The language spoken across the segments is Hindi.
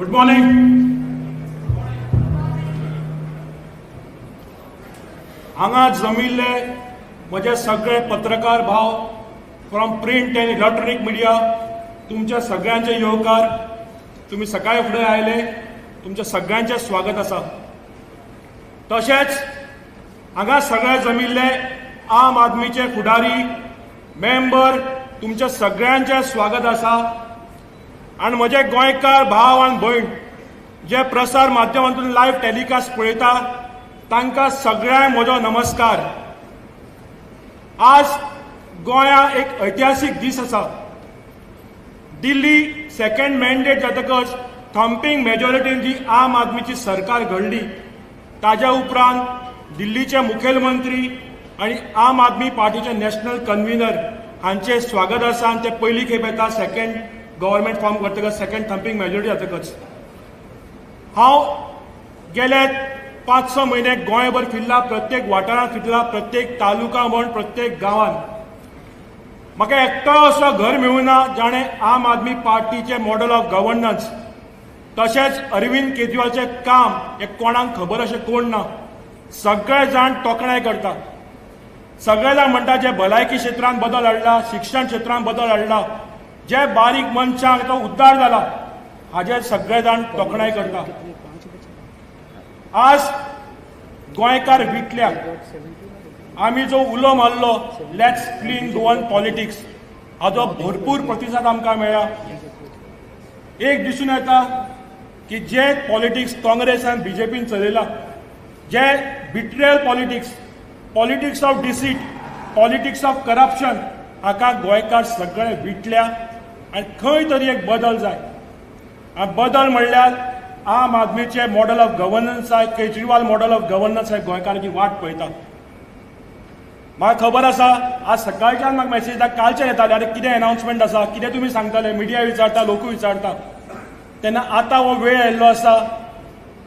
Good morning. हांगा जमिल्ले म्हजे सगळे पत्रकार भाव from print and electronic media, तुमच्या सगळ्यांचे येवकार. तुम्ही सकाळी फुडें आयले, तुमच्या सगळ्यांचे स्वागत आसा. तशेंच हांगा सगळे जमिल्ले आम आदमीचे फुडारी मेंबर, तुमच्या सगळ्यांचे स्वागत आसा. आणि म्हजे गोंयकार भाव आनी भयण जे प्रसार माध्यमांतून लायव्ह टॅलिकास्ट पळयता, तांकां सगळ्यांक म्हजो नमस्कार. आज गोंयांत एक ऐतिहासीक दीस आसा. दिल्ली सेकंड मॅन्डेट जातकच थंपिंग मेजॉरिटीन जी आम आदमीची सरकार घडली, ताज्या उपरांत दिल्लीचे मुखेलमंत्री आणि आम आदमी पार्टीचे नॅशनल कन्व्हिनर हांचे स्वागत आसा. आनी ते पयली खेप येता सेकंड गव्हर्मेंट फॉर्म करतकच, सेकंड थंपिंग मेजॉरिटी जातकच. हांव गेले 5-6 म्हयने गोंयभर फिरला, प्रत्येक वाठारांत फिरला, प्रत्येक तालुका म्हण प्रत्येक गांवांत. म्हाका एकटो असो घर मेळूना जाणे आम आदमी पार्टीचे मॉडल ऑफ गव्हर्नन्स तशेंच अरविंद केजरीवालचें काम हे कोणाक खबर अशें कोण ना. सगळे जाण तोखणाय करता. सगळे जाण म्हणटा जे भलायकी क्षेत्रांत बदल हाडला, शिक्षण क्षेत्रांत बदल हाडला, जे बारीक मनशांक तो उद्धार जाला, हाजे सगळे जाण तोखणाय करता. आज गोंयकार विटल्या. आमी जो उलो मारलो लेट्स क्लीन गोवन पॉलिटिक्स, हाजो भरपूर प्रतिसाद आमकां मेळ्ळा. एक दिसून येता की जे पॉलिटिक्स काँग्रेस आनी बीजेपीन चलयला, जे betrayal politics, politics of deceit, politics of corruption, हाका गोंयकार सगळे विटल्या. आनी खंय तरी एक बदल जाय. आनी बदल म्हणल्यार आम आदमीचे मॉडल ऑफ गव्हर्नन्स आहे, केजरीवाल मॉडल ऑफ गव्हर्नन्स आहे, गोंयकारांची वाट पळयता. म्हाका खबर आसा आज सकाळच्यान म्हाका मॅसेज येता, कालचे येताले आरे कितें अनाउन्समेंट आसा, कितें तुमी सांगताले, मिडिया विचारता, लोक विचारता. तेन्ना आतां हो वेळ आयिल्लो आसा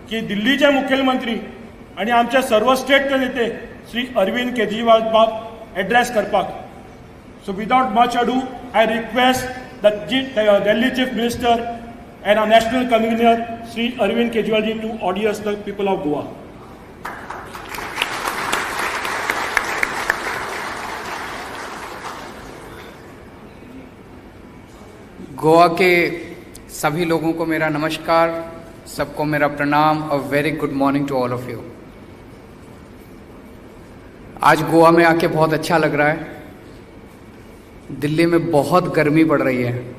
की दिल्लीचे मुखेलमंत्री आनी आमचे सर्व स्टेट नेते श्री अरविंद केजरीवाल बाब एड्रेस करपाक. So without much ado I request the Delhi chief minister and our national convener Sri Arvind Kejriwal ji to audience the people of Goa. Goa के सभी लोगों को मेरा नमस्कार, सबको मेरा प्रणाम. A very good morning to all of you. आज गोवा में आके बहुत अच्छा लग रहा है. दिल्ली में बहुत गर्मी पड़ रही है.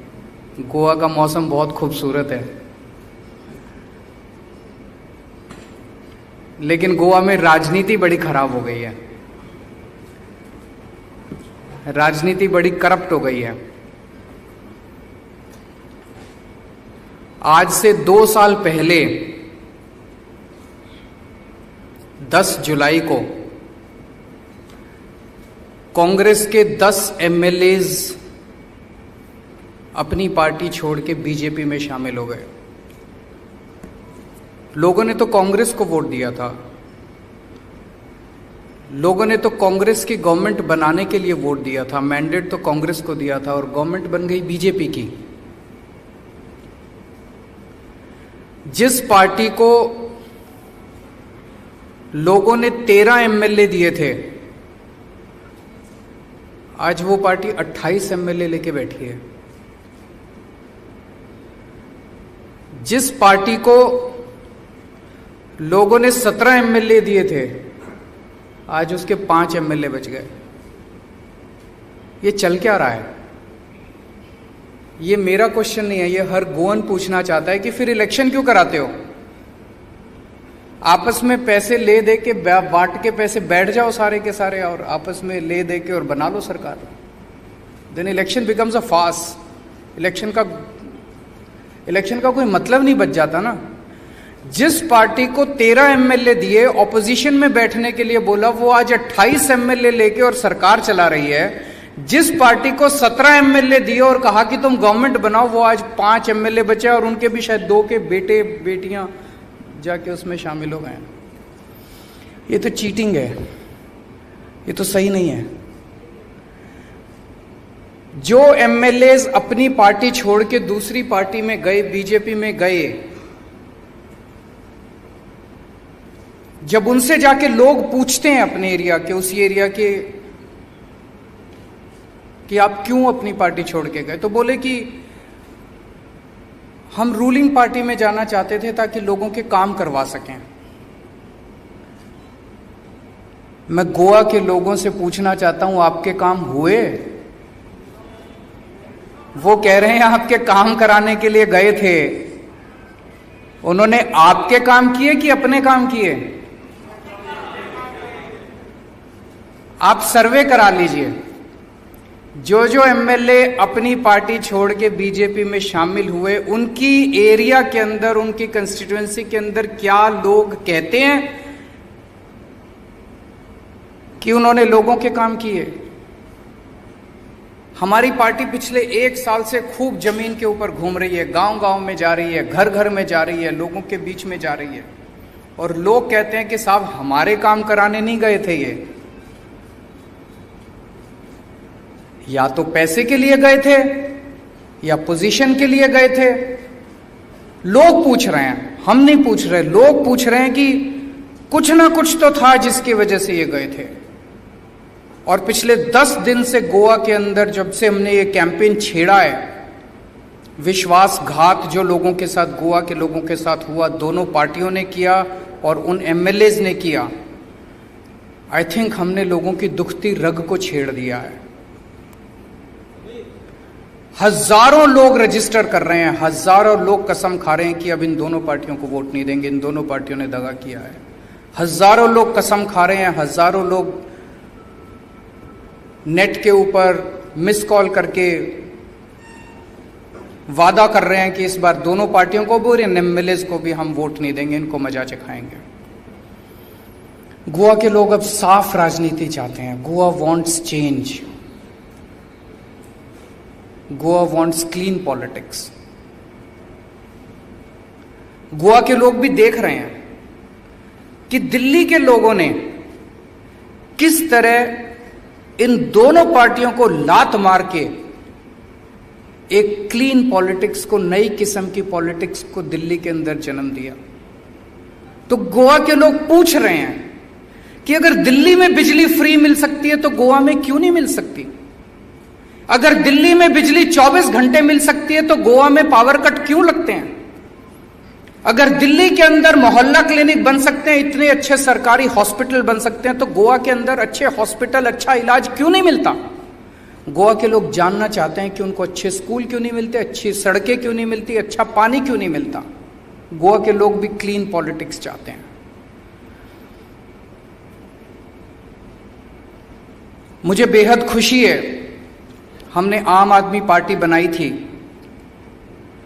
गोवा का मौसम बहुत खूबसूरत है, लेकिन गोवा में राजनीति बड़ी खराब हो गई है. राजनीति बड़ी करप्ट हो गई है. आज से 2 साल पहले 10 जुलाई को कांग्रेस के 10 एमएलएज अपनी पार्टी छोड़ के बीजेपी में शामिल हो गए. लोगों ने तो कांग्रेस को वोट दिया था, लोगों ने तो कांग्रेस की गवर्नमेंट बनाने के लिए वोट दिया था, मैंडेट तो कांग्रेस को दिया था, और गवर्नमेंट बन गई बीजेपी की. जिस पार्टी को लोगों ने 13 एमएलए दिए थे, आज वो पार्टी 28 एमएलए लेके बैठी है. जिस पार्टी को लोगों ने 17 एमएलए दिए थे, आज उसके 5 एमएलए बच गए. ये चल क्या रहा है? ये मेरा क्वेश्चन नहीं है, ये हर गोवन पूछना चाहता है कि फिर इलेक्शन क्यों कराते हो? आपस में पैसे ले दे के, बांट के पैसे बैठ जाओ सारे के सारे, और आपस में ले दे के और बना लो सरकार. Then election becomes a farce. Election का कोई मतलब नहीं बच जाता ना. जिस पार्टी को 13 एमएलए दिए, ऑपोजिशन में बैठने के लिए बोला, वो आज 28 एमएलए लेके और सरकार चला रही है. जिस पार्टी को 17 एमएलए दिए और कहा कि तुम गवर्नमेंट बनाओ, वो आज 5 एमएलए बचे, और उनके भी शायद 2 के बेटे बेटियां जाके उसमें शामिल हो गए. ये तो चीटिंग है, ये तो सही नहीं है. जो एमएलएज अपनी पार्टी छोड़ के दूसरी पार्टी में गए, बीजेपी में गए, जब उनसे जाके लोग पूछते हैं अपने एरिया के, उसी एरिया के, कि आप क्यों अपनी पार्टी छोड़ के गए, तो बोले कि हम रूलिंग पार्टी में जाना चाहते थे ताकि लोगों के काम करवा सकें। मैं गोवा के लोगों से पूछना चाहता हूं, आपके काम हुए? वो कह रहे हैं आपके काम कराने के लिए गए थे। उन्होंने आपके काम किए कि अपने काम किए? आप सर्वे करा लीजिए, जो जो एमएलए अपनी पार्टी छोड़ के बीजेपी में शामिल हुए, उनकी एरिया के अंदर, उनकी कंस्टिट्यूएंसी के अंदर क्या लोग कहते हैं कि उन्होंने लोगों के काम किए। हमारी पार्टी पिछले 1 साल से खूब जमीन के ऊपर घूम रही है, गांव गांव में जा रही है, घर घर में जा रही है, लोगों के बीच में जा रही है, और लोग कहते हैं कि साहब हमारे काम कराने नहीं गए थे ये, या तो पैसे के लिए गए थे या पोजीशन के लिए गए थे। लोग पूछ रहे हैं, हम नहीं पूछ रहे। लोग पूछ रहे हैं कि कुछ ना कुछ तो था जिसकी वजह से ये गए थे। और पिछले 10 दिन से गोवा के अंदर जब से हमने ये कैंपेन छेड़ा है, विश्वासघात जो लोगों के साथ, गोवा के लोगों के साथ हुआ, दोनों पार्टियों ने किया और उन एमएलएज ने किया। आई थिंक हमने लोगों की दुखती रग को छेड़ दिया है। हजारों लोग रजिस्टर कर रहे हैं, हजारों लोग कसम खा रहे हैं कि अब इन दोनों पार्टियों को वोट नहीं देंगे, इन दोनों पार्टियों ने दगा किया है। हजारों लोग कसम खा रहे हैं, हजारों लोग नेट के ऊपर मिस कॉल करके वादा कर रहे हैं कि इस बार दोनों पार्टियों को भी और एमएलएज को भी हम वोट नहीं देंगे, इनको मजा चखाएंगे। गोवा के लोग अब साफ राजनीति चाहते हैं। Goa wants change, Goa wants clean politics. Goa के लोग भी देख रहे हैं कि दिल्ली के लोगों ने किस तरह इन दोनों पार्टियों को लात मार के एक क्लीन पॉलिटिक्स को, नई किस्म की पॉलिटिक्स को दिल्ली के अंदर जन्म दिया। तो गोवा के लोग पूछ रहे हैं कि अगर दिल्ली में बिजली फ्री मिल सकती है तो गोवा में क्यों नहीं मिल सकती? अगर दिल्ली में बिजली 24 घंटे मिल सकती है तो गोवा में पावर कट क्यों लगते हैं? अगर दिल्ली के अंदर मोहल्ला क्लिनिक बन सकते हैं, इतने अच्छे सरकारी हॉस्पिटल बन सकते हैं, तो गोवा के अंदर अच्छे हॉस्पिटल, अच्छा इलाज क्यों नहीं मिलता? गोवा के लोग जानना चाहते हैं कि उनको अच्छे स्कूल क्यों नहीं मिलते, अच्छी सड़कें क्यों नहीं मिलती, अच्छा पानी क्यों नहीं मिलता। गोवा के लोग भी क्लीन पॉलिटिक्स चाहते हैं। मुझे बेहद खुशी है, हमने आम आदमी पार्टी बनाई थी,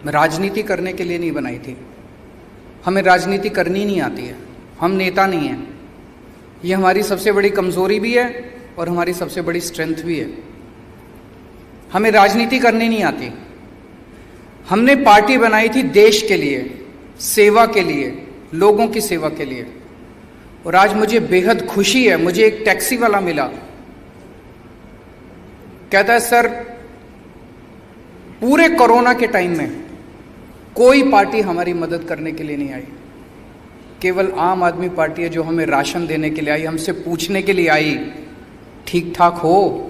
राजनीति करने के लिए नहीं बनाई थी। हमें राजनीति करनी नहीं आती है, हम नेता नहीं हैं। ये हमारी सबसे बड़ी कमजोरी भी है और हमारी सबसे बड़ी स्ट्रेंथ भी है। हमें राजनीति करनी नहीं आती। हमने पार्टी बनाई थी देश के लिए, सेवा के लिए, लोगों की सेवा के लिए। और आज मुझे बेहद खुशी है, मुझे एक टैक्सी वाला मिला, कहता है सर पूरे कोरोना के टाइम में कोई पार्टी हमारी मदद करने के लिए नहीं आई, केवल आम आदमी पार्टी है जो हमें राशन देने के लिए आई, हमसे पूछने के लिए आई, ठीक ठाक हो,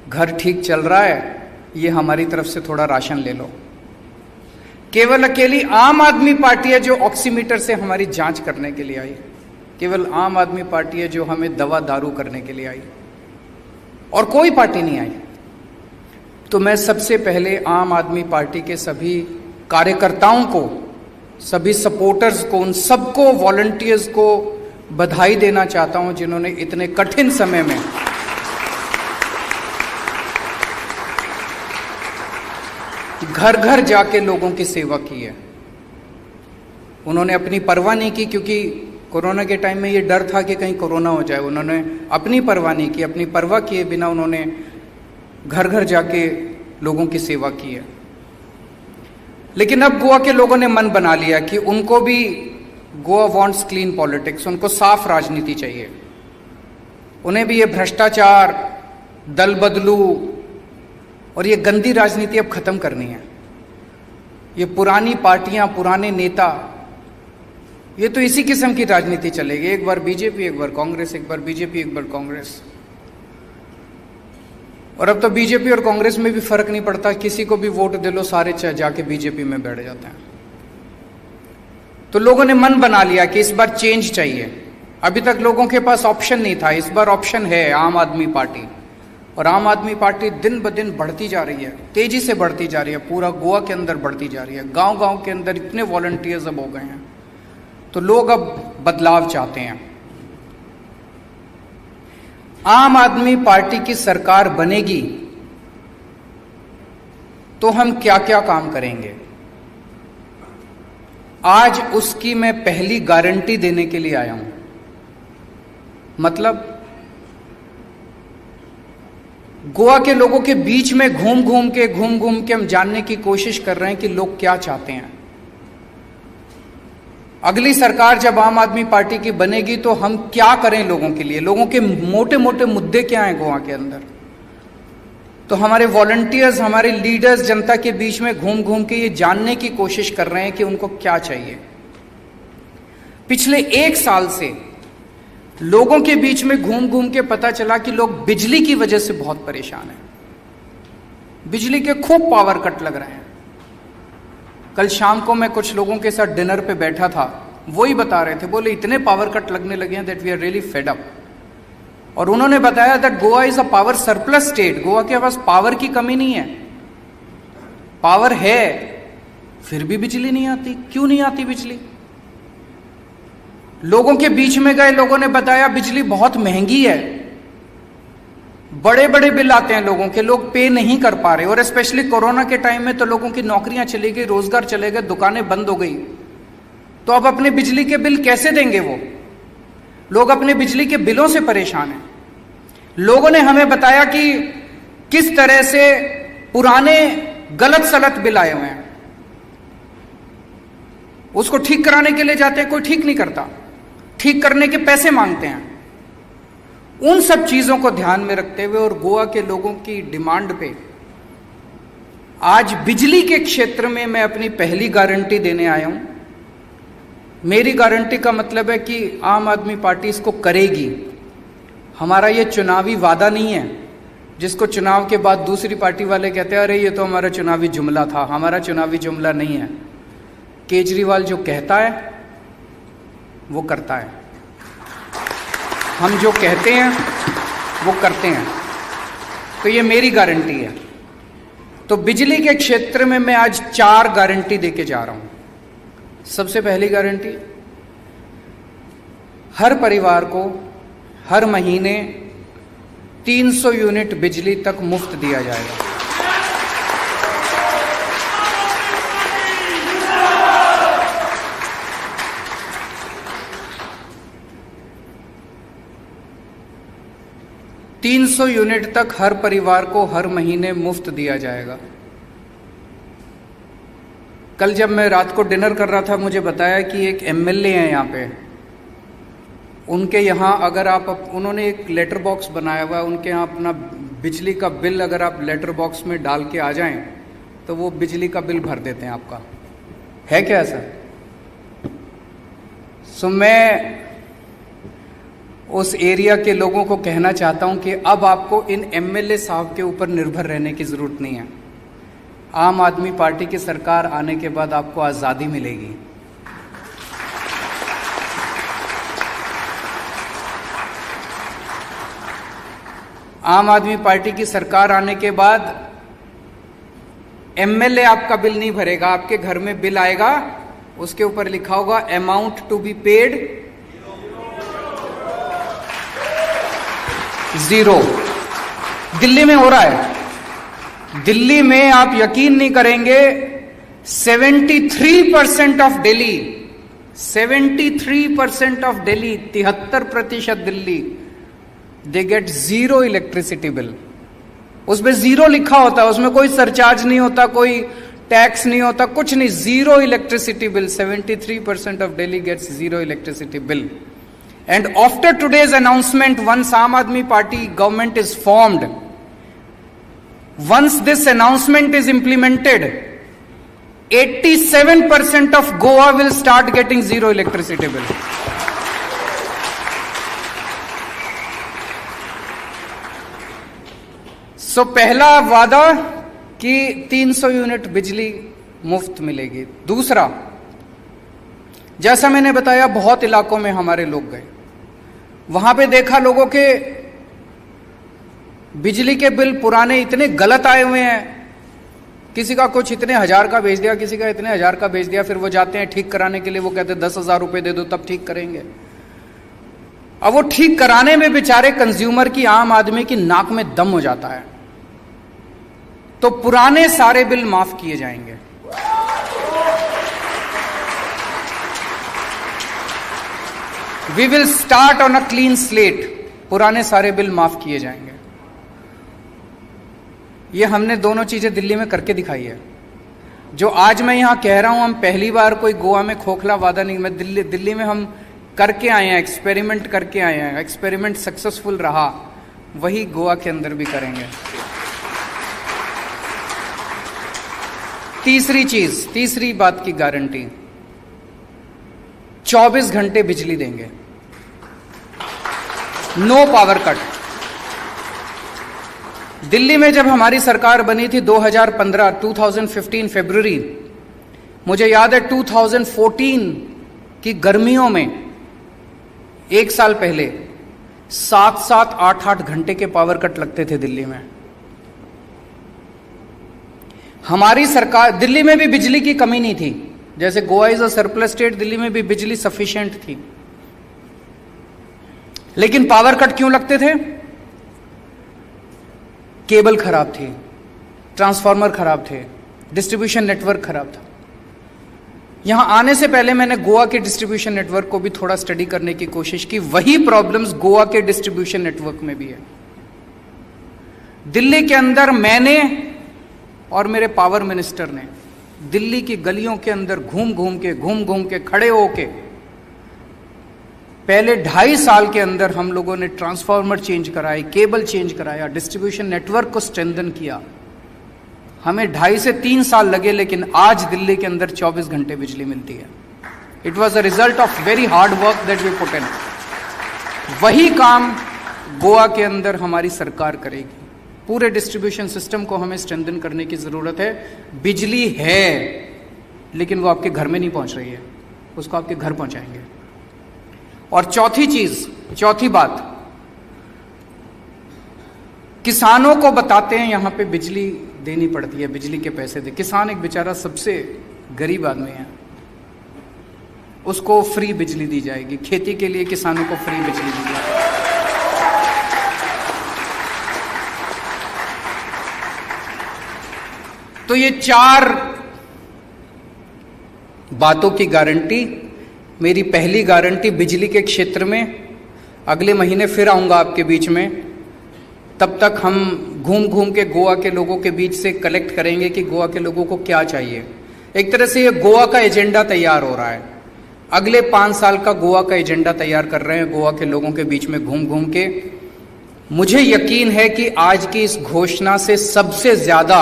घर ठीक चल रहा है, ये हमारी तरफ से थोड़ा राशन ले लो। केवल अकेली आम आदमी पार्टी है जो ऑक्सीमीटर से हमारी जांच करने के लिए आई, केवल आम आदमी पार्टी है जो हमें दवा दारू करने के लिए आई, और कोई पार्टी नहीं आई। तो मैं सबसे पहले आम आदमी पार्टी के सभी कार्यकर्ताओं को, सभी सपोर्टर्स को, उन सबको, वॉलंटियर्स को बधाई देना चाहता हूं जिन्होंने इतने कठिन समय में घर घर जाके लोगों की सेवा की है। उन्होंने अपनी परवाह नहीं की, क्योंकि कोरोना के टाइम में ये डर था कि कहीं कोरोना हो जाए। उन्होंने अपनी परवाह नहीं की, अपनी परवाह किए बिना उन्होंने घर घर जाके लोगों की सेवा की है। लेकिन अब गोवा के लोगों ने मन बना लिया कि उनको भी, गोवा वांट्स क्लीन पॉलिटिक्स, उनको साफ राजनीति चाहिए। उन्हें भी ये भ्रष्टाचार, दल बदलू और ये गंदी राजनीति अब खत्म करनी है। ये पुरानी पार्टियां, पुराने नेता, ये तो इसी किस्म की राजनीति चलेगी, एक बार बीजेपी एक बार कांग्रेस, एक बार बीजेपी एक बार कांग्रेस। और अब तो बीजेपी और कांग्रेस में भी फर्क नहीं पड़ता, किसी को भी वोट दे लो सारे जाके बीजेपी में बैठ जाते हैं। तो लोगों ने मन बना लिया कि इस बार चेंज चाहिए। अभी तक लोगों के पास ऑप्शन नहीं था, इस बार ऑप्शन है आम आदमी पार्टी। और आम आदमी पार्टी दिन ब दिन बढ़ती जा रही है, तेजी से बढ़ती जा रही है, पूरा गोवा के अंदर बढ़ती जा रही है। गांव गांव के अंदर इतने वॉलंटियर्स अब हो गए हैं, तो लोग अब बदलाव चाहते हैं। आम आदमी पार्टी की सरकार बनेगी तो हम क्या क्या काम करेंगे, आज उसकी मैं पहली गारंटी देने के लिए आया हूं। मतलब गोवा के लोगों के बीच में घूम घूम के हम जानने की कोशिश कर रहे हैं कि लोग क्या चाहते हैं। अगली सरकार जब आम आदमी पार्टी की बनेगी तो हम क्या करें लोगों के लिए, लोगों के मोटे मोटे मुद्दे क्या हैं गोवा के अंदर। तो हमारे वॉलंटियर्स, हमारे लीडर्स जनता के बीच में घूम घूम के ये जानने की कोशिश कर रहे हैं कि उनको क्या चाहिए। पिछले 1 साल से लोगों के बीच में घूम घूम के पता चला कि लोग बिजली की वजह से बहुत परेशान हैं। बिजली के खूब पावर कट लग रहे हैं। कल शाम को मैं कुछ लोगों के साथ डिनर पे बैठा था, वही बता रहे थे, बोले इतने पावर कट लगने लगे हैं that we are really fed up. और उन्होंने बताया that Goa is a power surplus state, Goa के पास पावर की कमी नहीं है, पावर है, फिर भी बिजली नहीं आती। क्यों नहीं आती बिजली? लोगों के बीच में गए, लोगों ने बताया बिजली बहुत महंगी है, बड़े बड़े बिल आते हैं लोगों के, लोग पे नहीं कर पा रहे। और स्पेशली कोरोना के टाइम में तो लोगों की नौकरियां चली गई, रोजगार चले गए, दुकानें बंद हो गई, तो अब अपने बिजली के बिल कैसे देंगे वो लोग? अपने बिजली के बिलों से परेशान हैं। लोगों ने हमें बताया कि किस तरह से पुराने गलत सलत बिल आए हुए हैं, उसको ठीक कराने के लिए जाते हैं, कोई ठीक नहीं करता, ठीक करने के पैसे मांगते हैं। उन सब चीजों को ध्यान में रखते हुए और गोवा के लोगों की डिमांड पे आज बिजली के क्षेत्र में मैं अपनी पहली गारंटी देने आया हूं। मेरी गारंटी का मतलब है कि आम आदमी पार्टी इसको करेगी। हमारा ये चुनावी वादा नहीं है जिसको चुनाव के बाद दूसरी पार्टी वाले कहते हैं अरे ये तो हमारा चुनावी जुमला था। हमारा चुनावी जुमला नहीं है। केजरीवाल जो कहता है वो करता है, हम जो कहते हैं वो करते हैं। तो ये मेरी गारंटी है। तो बिजली के क्षेत्र में मैं आज 4 गारंटी देके जा रहा हूं। सबसे पहली गारंटी, हर परिवार को हर महीने 300 यूनिट बिजली तक मुफ्त दिया जाएगा। $300 यूनिट तक हर परिवार को हर महीने मुफ्त दिया जाएगा। कल जब मैं रात को डिनर कर रहा था, मुझे बताया कि एक एमएलए हैं यहाँ पे, उनके यहाँ अगर आप, उन्होंने एक लेटर बॉक्स बनाया हुआ है, उनके यहाँ अपना बिजली का बिल अगर आप लेटर बॉक्स में डाल के आ जाएं तो वो बिजली का बिल भर देते हैं आपका। है क्या ऐसा? सो मैं उस एरिया के लोगों को कहना चाहता हूं कि अब आपको इन एमएलए साहब के ऊपर निर्भर रहने की जरूरत नहीं है। आम आदमी पार्टी की सरकार आने के बाद आपको आजादी मिलेगी। आम आदमी पार्टी की सरकार आने के बाद एमएलए आपका बिल नहीं भरेगा, आपके घर में बिल आएगा, उसके ऊपर लिखा होगा amount to be paid 0। Delhi में हो रहा है। दिल्ली में आप यकीन नहीं करेंगे, 73% of Delhi, 73% of Delhi, 73% Delhi, they get 0 electricity bill. उसमें 0 लिखा होता है, उसमें कोई सरचार्ज नहीं होता, कोई टैक्स नहीं होता, कुछ नहीं, 0 electricity bill. 73% of Delhi gets 0 electricity bill. And after today's announcement, once Aam Aadmi Party government is formed, once this announcement is implemented, 87% of Goa will start getting zero electricity bill. So पहला वादा कि 300 यूनिट बिजली मुफ्त मिलेगी। दूसरा, जैसा मैंने बताया, बहुत इलाकों में हमारे लोग गए, वहां पे देखा लोगों के बिजली के बिल पुराने इतने गलत आए हुए हैं। किसी का कुछ इतने हजार का भेज दिया, किसी का इतने हजार का भेज दिया, फिर वो जाते हैं ठीक कराने के लिए, वो कहते हैं 10,000 रुपए दे दो तब ठीक करेंगे। अब वो ठीक कराने में बेचारे कंज्यूमर की, आम आदमी की नाक में दम हो जाता है। तो पुराने सारे बिल माफ किए जाएंगे। We will start on a clean slate. पुराने सारे बिल माफ किए जाएंगे। ये हमने दोनों चीजें दिल्ली में करके दिखाई है। जो आज मैं यहां कह रहा हूं, हम पहली बार कोई गोवा में खोखला वादा नहीं, मैं दिल्ली में हम करके आए हैं, एक्सपेरिमेंट करके आए हैं। एक्सपेरिमेंट सक्सेसफुल रहा, वही गोवा के अंदर भी करेंगे। तीसरी चीज, तीसरी बात की गारंटी, 24 घंटे बिजली देंगे, नो पावर कट। दिल्ली में जब हमारी सरकार बनी थी 2015 फरवरी, मुझे याद है 2014 की गर्मियों में, एक साल पहले 7-7, 8-8 घंटे के पावर कट लगते थे दिल्ली में। हमारी सरकार, दिल्ली में भी बिजली की कमी नहीं थी, जैसे Goa is a surplus state, Delhi में भी बिजली सफिशिएंट थी। लेकिन पावर कट क्यों लगते थे? केबल खराब थी, ट्रांसफार्मर खराब थे, डिस्ट्रीब्यूशन नेटवर्क खराब था। यहां आने से पहले मैंने गोवा के डिस्ट्रीब्यूशन नेटवर्क को भी थोड़ा स्टडी करने की कोशिश की। वही प्रॉब्लम्स गोवा के डिस्ट्रीब्यूशन नेटवर्क में भी है। दिल्ली के अंदर मैंने और मेरे पावर मिनिस्टर ने दिल्ली की गलियों के अंदर घूम घूम के खड़े होके पहले 2.5 साल के अंदर हम लोगों ने ट्रांसफार्मर चेंज कराए, केबल चेंज कराया, डिस्ट्रीब्यूशन नेटवर्क को स्ट्रेंथन किया। हमें 2.5 से 3 साल लगे, लेकिन आज दिल्ली के अंदर 24 घंटे बिजली मिलती है। It was a result of very hard work that we put in. वही काम गोवा के अंदर हमारी सरकार करेगी। पूरे डिस्ट्रीब्यूशन सिस्टम को हमें स्ट्रेंथन करने की जरूरत है। बिजली है, लेकिन वो आपके घर में नहीं पहुंच रही है, उसको आपके घर पहुंचाएंगे। और चौथी बात, किसानों को बताते हैं यहां पे बिजली देनी पड़ती है, बिजली के पैसे दे। किसान एक बेचारा सबसे गरीब आदमी है, उसको फ्री बिजली दी जाएगी। खेती के लिए किसानों को फ्री बिजली दी जाएगी। तो ये 4 बातों की गारंटी। मेरी पहली गारंटी बिजली के क्षेत्र में, अगले महीने फिर आऊंगा आपके बीच में। तब तक हम घूम के गोवा के लोगों के बीच से कलेक्ट करेंगे कि गोवा के लोगों को क्या चाहिए। एक तरह से ये गोवा का एजेंडा तैयार हो रहा है। अगले 5 साल का गोवा का एजेंडा तैयार कर रहे हैं गोवा के लोगों के बीच में घूम के। मुझे यकीन है कि आज की इस घोषणा से सबसे ज्यादा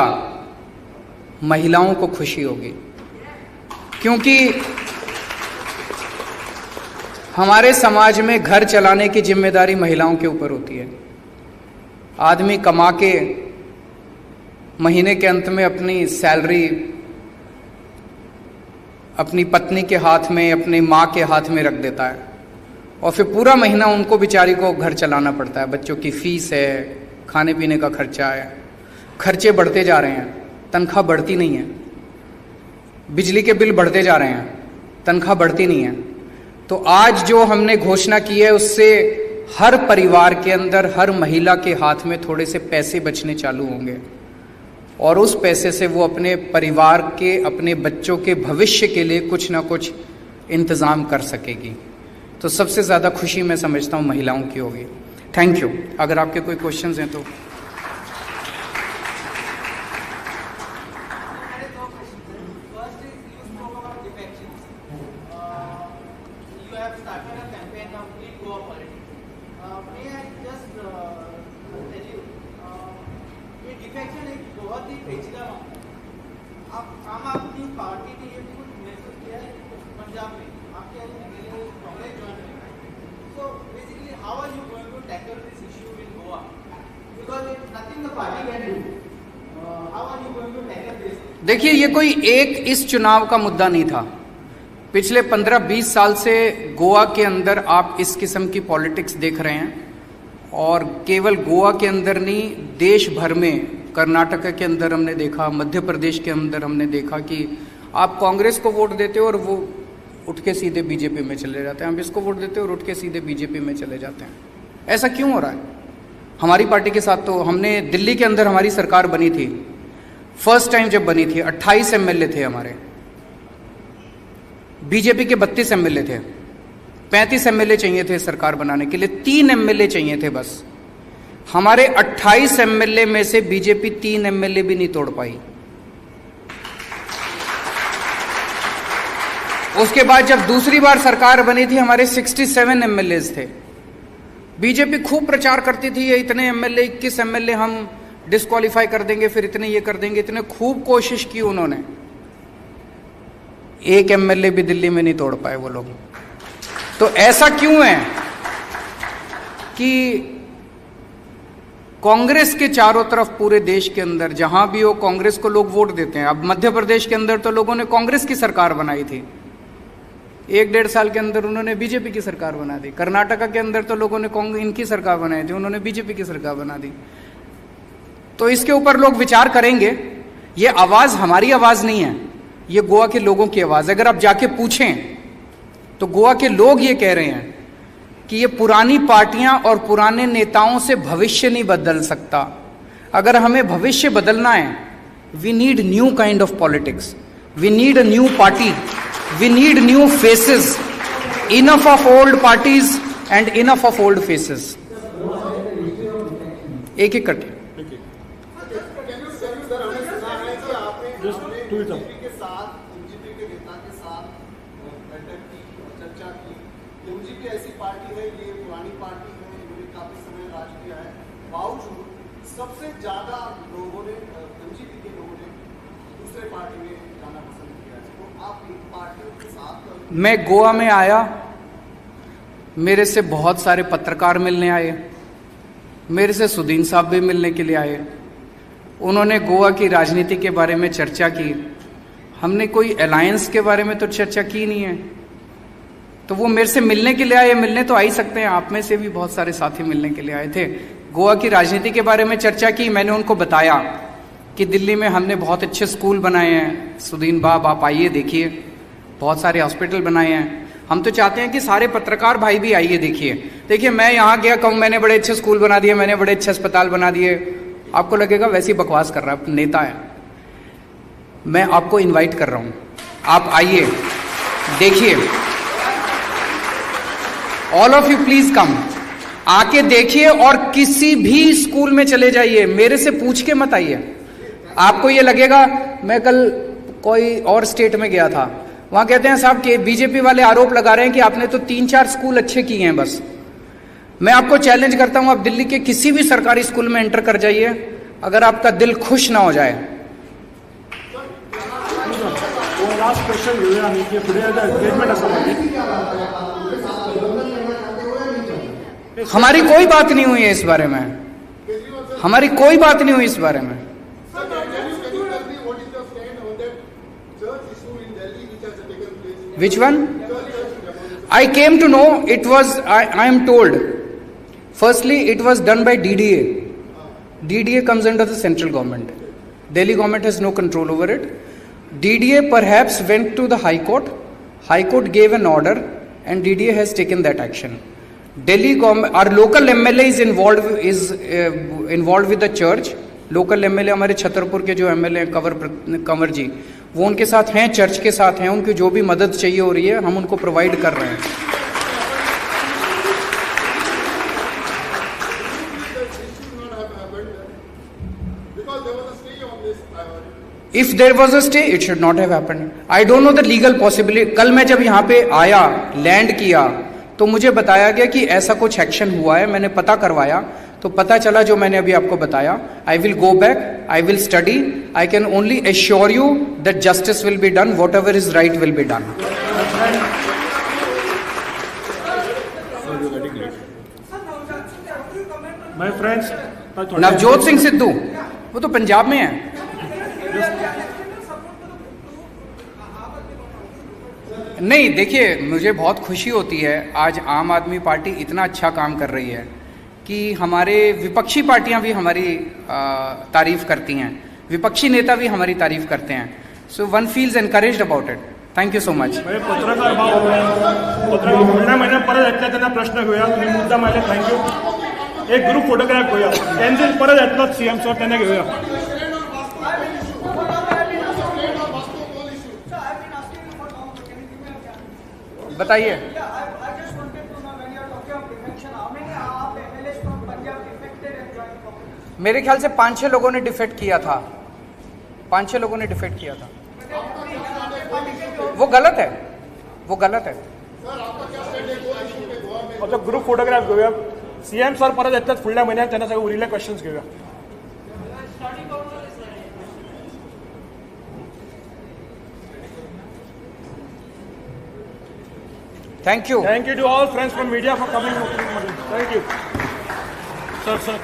महिलाओं को खुशी होगी, क्योंकि हमारे समाज में घर चलाने की जिम्मेदारी महिलाओं के ऊपर होती है। आदमी कमा के महीने के अंत में अपनी सैलरी अपनी पत्नी के हाथ में, अपनी माँ के हाथ में रख देता है, और फिर पूरा महीना उनको बेचारी को घर चलाना पड़ता है। बच्चों की फीस है, खाने पीने का खर्चा है, खर्चे बढ़ते जा रहे हैं, तनख्वाह बढ़ती नहीं है। बिजली के बिल बढ़ते जा रहे हैं, तनख्वाह बढ़ती नहीं है। तो आज जो हमने घोषणा की है, उससे हर परिवार के अंदर, हर महिला के हाथ में थोड़े से पैसे बचने चालू होंगे, और उस पैसे से वो अपने परिवार के, अपने बच्चों के भविष्य के लिए कुछ ना कुछ इंतजाम कर सकेगी। तो सबसे ज़्यादा खुशी मैं समझता हूँ महिलाओं की होगी। Thank you. अगर आपके कोई क्वेश्चंस हैं तो। आम आदमी पार्टी ने ये कुछ महसूस किया है पंजाब में आपके कांग्रेस ज्वाइन है so basically how are you going to tackle this issue in Goa because it's nothing the party can do how are you going to tackle this? देखिए, ये कोई एक इस चुनाव का मुद्दा नहीं था। पिछले 15-20 साल से गोवा के अंदर आप इस किस्म की पॉलिटिक्स देख रहे हैं, और केवल गोवा के अंदर नहीं, देश भर में, कर्नाटक के अंदर हमने देखा, मध्य प्रदेश के अंदर हमने देखा कि आप कांग्रेस को वोट देते हो और वो उठ के सीधे बीजेपी में चले जाते हैं, हम इसको वोट देते हो और उठ के सीधे बीजेपी में चले जाते हैं। ऐसा क्यों हो रहा है? हमारी पार्टी के साथ तो हमने दिल्ली के अंदर हमारी सरकार बनी थी, फर्स्ट टाइम जब बनी थी 28 एमएलए थे हमारे, बीजेपी के 32 एमएलए थे, 35 एमएलए चाहिए थे सरकार बनाने के लिए, 3 एमएलए चाहिए थे बस। हमारे 28 एमएलए में से बीजेपी 3 एमएलए भी नहीं तोड़ पाई। उसके बाद जब दूसरी बार सरकार बनी थी, हमारे 67 एमएलए थे। बीजेपी खूब प्रचार करती थी, ये इतने एमएलए, 21 एमएलए हम डिस्क्वालीफाई कर देंगे, फिर इतने ये कर देंगे, इतने खूब कोशिश की उन्होंने, एक एमएलए भी दिल्ली में नहीं तोड़ पाए वो लोग। तो ऐसा क्यों है कि कांग्रेस के चारों तरफ पूरे देश के अंदर जहां भी हो कांग्रेस को लोग वोट देते हैं। अब मध्य प्रदेश के अंदर तो लोगों ने कांग्रेस की सरकार बनाई थी, 1-1.5 साल के अंदर उन्होंने बीजेपी की सरकार बना दी। कर्नाटक के अंदर तो लोगों ने इनकी सरकार बनाई थी, उन्होंने बीजेपी की सरकार बना दी। तो इसके ऊपर लोग विचार करेंगे। ये आवाज हमारी आवाज नहीं है, ये गोवा के लोगों की आवाज। अगर आप जाके पूछें तो गोवा के लोग ये कह रहे हैं कि ये पुरानी पार्टियां और पुराने नेताओं से भविष्य नहीं बदल सकता। अगर हमें भविष्य बदलना है, we need new kind of politics, we need a new party, we need new faces, enough of old parties and enough of old faces. एक एक कट के साथ एमजीपी के नेता के साथ बैठक की, चर्चा की। एमजीपी ऐसी पार्टी है, ये पुरानी पार्टी है, इन्होंने काफी समय राज किया है, बावजूद सबसे ज्यादा लोगों ने, एमजीपी के लोगों ने दूसरे पार्टी में जाना पसंद किया है। तो आप इन पार्टियों के साथ? मैं गोवा में आया, मेरे से बहुत सारे पत्रकार मिलने आए, मेरे से सुदीन साहब भी मिलने के लिए आए। उन्होंने गोवा की राजनीति के बारे में चर्चा की। हमने कोई अलायंस के बारे में तो चर्चा की नहीं है। तो वो मेरे से मिलने के लिए आए, मिलने तो आ ही सकते हैं, आप में से भी बहुत सारे साथी मिलने के लिए आए थे। गोवा की राजनीति के बारे में चर्चा की। मैंने उनको बताया कि दिल्ली में हमने बहुत अच्छे स्कूल बनाए हैं, सुदीन बाब आप आइए देखिए, बहुत सारे हॉस्पिटल बनाए हैं। हम तो चाहते हैं कि सारे पत्रकार भाई भी आइए देखिए। मैं यहाँ गया, कहूँ मैंने बड़े अच्छे स्कूल बना दिए, मैंने बड़े अच्छे अस्पताल बना दिए, आपको लगेगा वैसी बकवास कर रहा है, नेता है। मैं आपको इनवाइट कर रहा हूं, आप आइए देखिए, all of you please come, आके देखिए और किसी भी स्कूल में चले जाइए, मेरे से पूछ के मत आइए। आपको ये लगेगा, मैं कल कोई और स्टेट में गया था, वहां कहते हैं साहब कि बीजेपी वाले आरोप लगा रहे हैं कि आपने तो 3-4 स्कूल अच्छे किए हैं बस। मैं आपको चैलेंज करता हूं, आप दिल्ली के किसी भी सरकारी स्कूल में एंटर कर जाइए, अगर आपका दिल खुश ना हो जाए। लास्ट क्वेश्चन घेऊया आम्ही की पुढे एंगेजमेंट असं हमारी कोई बात नहीं हुई है इस बारे में, हमारी कोई बात नहीं हुई इस बारे में। Which one? I came to know, it was, I am told, firstly it was done by DDA. DDA comes under the central government. Delhi government has no control over it. DDA perhaps went to the High Court. High Court gave an order and DDA has taken that action. Delhi government, our local MLA is involved with the church. Local MLA हमारे छतरपुर के जो एमएलए हैं कंवर जी, वो उनके साथ हैं, चर्च के साथ हैं, उनकी जो भी मदद चाहिए हो रही है हम उनको प्रोवाइड कर रहे हैं। If there was a stay, it should not have happened. I don't know the legal possibility. कल मैं जब यहाँ पे आया, लैंड किया, तो मुझे बताया गया कि ऐसा कुछ एक्शन हुआ है, मैंने पता करवाया, तो पता चला जो मैंने अभी आपको बताया. I will go back, I will study. I can only assure you that justice will be done, what ever is right will be done. My friends, Navjot Singh Sidhu वो तो पंजाब में है. नहीं, देखिए, मुझे बहुत खुशी होती है आज आम आदमी पार्टी इतना अच्छा काम कर रही है कि हमारे विपक्षी पार्टियां भी हमारी तारीफ करती हैं, विपक्षी नेता भी हमारी तारीफ करते हैं. So one feels encouraged about it. Thank you so much. पत्रकार पत्रकार फुडल्या महिन्यात परत येतल्या त्यांना प्रश्न घेऊया. तुम्ही मुद्दा मारले, थँक्यू. एक ग्रुप फोटोग्राफ घेऊया. त्यांचे परत येतलं सीएम सर, त्यांना घेऊया. बताइए. मेरे ख्याल से 5-6 लोगों ने डिफेक्ट किया था. 5-6 लोगों ने डिफेक्ट किया था. वो गलत है, वो गलत है. आता ग्रुप फोटोग्राफ घेऊया. सीएम सर परत येतात पुढल्या महिन्यात, त्यांना सगळे उरलेले क्वेश्चन्स घेऊया. Thank you. Thank you to all friends from media for coming. Thank you. Sir.